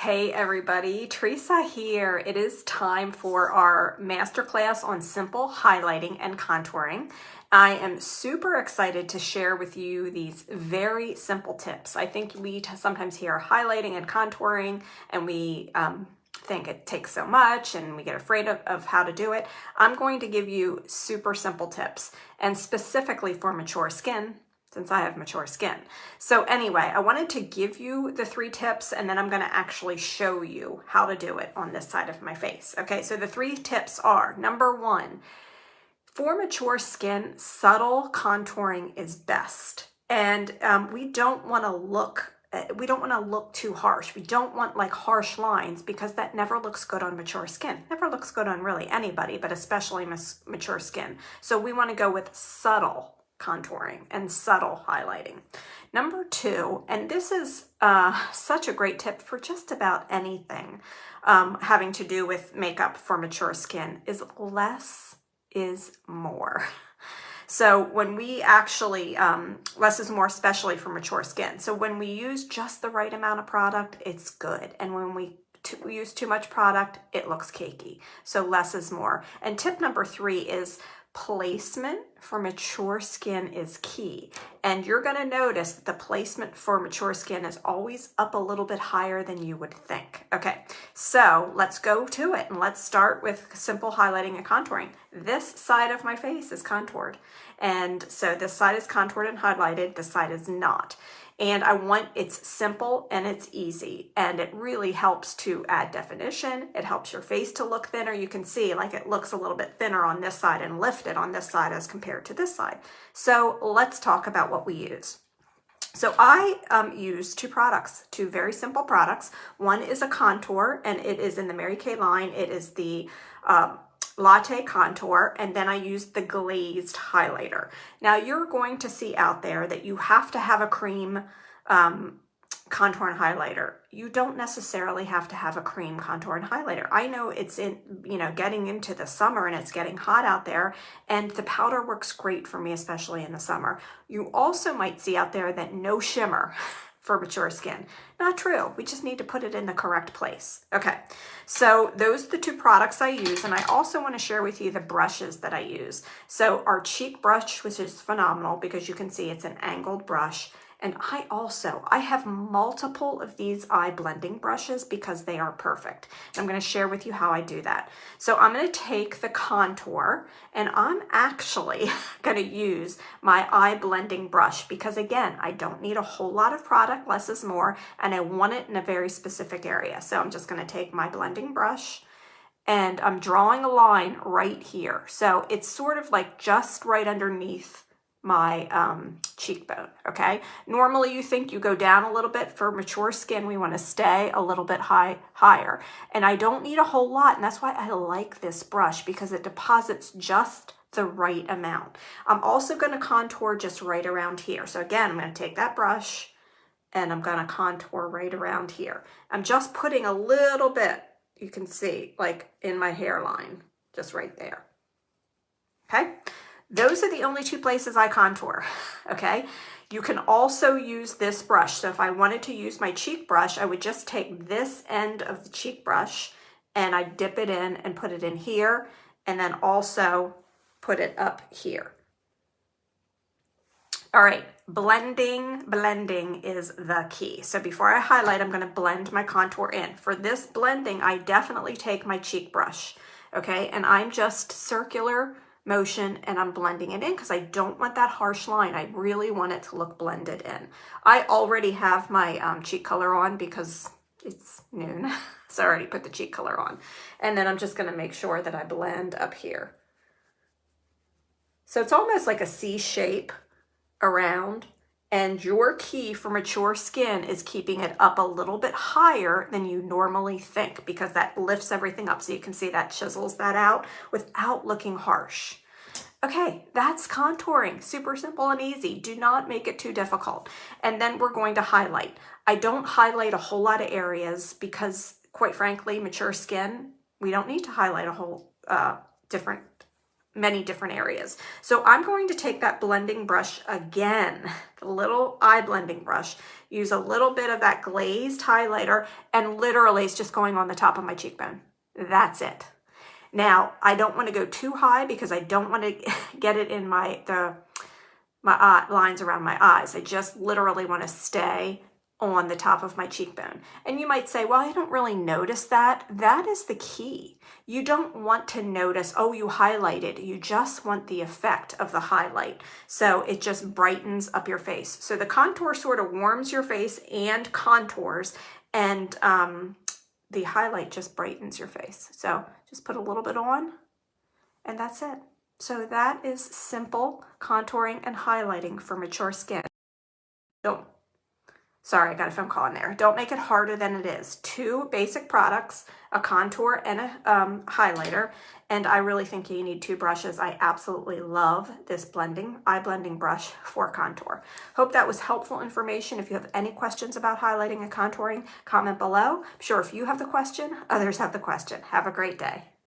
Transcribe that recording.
Hey everybody, Teresa here. It is time for our masterclass on simple highlighting and contouring. I am super excited to share with you these very simple tips. I think we sometimes hear highlighting and contouring and we think it takes so much and we get afraid of how to do it. I'm going to give you super simple tips, and specifically for mature skin, since I have mature skin. So anyway, I wanted to give you the 3 tips, and then I'm going to actually show you how to do it on this side of my face. Okay, so the 3 tips are, number 1, for mature skin, subtle contouring is best. And we don't want to look too harsh. We don't want like harsh lines, because that never looks good on mature skin. Never looks good on really anybody, but especially mature skin. So we want to go with subtle contouring and subtle highlighting. Number 2, and this is such a great tip for just about anything having to do with makeup for mature skin, is less is more. So when we actually, less is more, especially for mature skin. So when we use just the right amount of product, it's good. And when we use too much product, it looks cakey. So less is more. And tip number 3 is placement for mature skin is key. And you're going to notice that the placement for mature skin is always up a little bit higher than you would think. Okay, so let's go to it, and let's start with simple highlighting and contouring. This side of my face is contoured, and so this side is contoured and highlighted, this side is not. And it's simple and it's easy, and it really helps to add definition. It helps your face to look thinner. You can see like it looks a little bit thinner on this side and lifted on this side as compared to this side. So let's talk about what we use. So I use 2 products, 2 very simple products. One is a contour, and it is in the Mary Kay line. It is the Latte Contour, and then I use the glazed highlighter. Now you're going to see out there that you have to have a cream contour and highlighter. You don't necessarily have to have a cream contour and highlighter. I know it's getting into the summer and it's getting hot out there, and the powder works great for me, especially in the summer. You also might see out there that no shimmer for mature skin. Not true. We just need to put it in the correct place. Okay, so those are the 2 products I use, and I also want to share with you the brushes that I use. So our cheek brush, which is phenomenal because you can see it's an angled brush. And I have multiple of these eye blending brushes because they are perfect. And I'm going to share with you how I do that. So I'm going to take the contour, and I'm actually going to use my eye blending brush because, again, I don't need a whole lot of product, less is more, and I want it in a very specific area. So I'm just going to take my blending brush, and I'm drawing a line right here. So it's sort of like just right underneath my cheekbone. Okay, normally you think you go down a little bit. For mature skin, we want to stay a little bit higher, and I don't need a whole lot, and that's why I like this brush, because it deposits just the right amount. I'm also going to contour just right around here. So again, I'm going to take that brush and I'm going to contour right around here. I'm just putting a little bit, you can see, like in my hairline, just right there. Okay, those are the only 2 places I contour. Okay, you can also use this brush. So if I wanted to use my cheek brush, I would just take this end of the cheek brush and I dip it in and put it in here, and then also put it up here. All right, blending is the key. So before I highlight, I'm going to blend my contour in. For this blending, I definitely take my cheek brush, okay, and I'm just circular motion, and I'm blending it in because I don't want that harsh line. I really want it to look blended in. I already have my cheek color on because it's noon, so I already put the cheek color on. And then I'm just going to make sure that I blend up here. So it's almost like a C shape around, and your key for mature skin is keeping it up a little bit higher than you normally think, because that lifts everything up. So you can see that chisels that out without looking harsh. Okay, that's contouring. Super simple and easy. Do not make it too difficult. And then we're going to highlight. I don't highlight a whole lot of areas because, quite frankly, mature skin, we don't need to highlight a whole different many different areas. So I'm going to take that blending brush again, the little eye blending brush, use a little bit of that glazed highlighter, and literally it's just going on the top of my cheekbone. That's it. Now, I don't want to go too high because I don't want to get it in my lines around my eyes. I just literally want to stay on the top of my cheekbone. And you might say, well, I don't really notice that. That is the key. You don't want to notice, oh, you highlighted. You just want the effect of the highlight. So it just brightens up your face. So the contour sort of warms your face and contours, and the highlight just brightens your face. So just put a little bit on, and that's it. So that is simple contouring and highlighting for mature skin. Sorry, I got a phone call in there. Don't make it harder than it is. 2 basic products, a contour and a highlighter. And I really think you need 2 brushes. I absolutely love this eye blending brush for contour. Hope that was helpful information. If you have any questions about highlighting and contouring, comment below. I'm sure if you have the question, others have the question. Have a great day.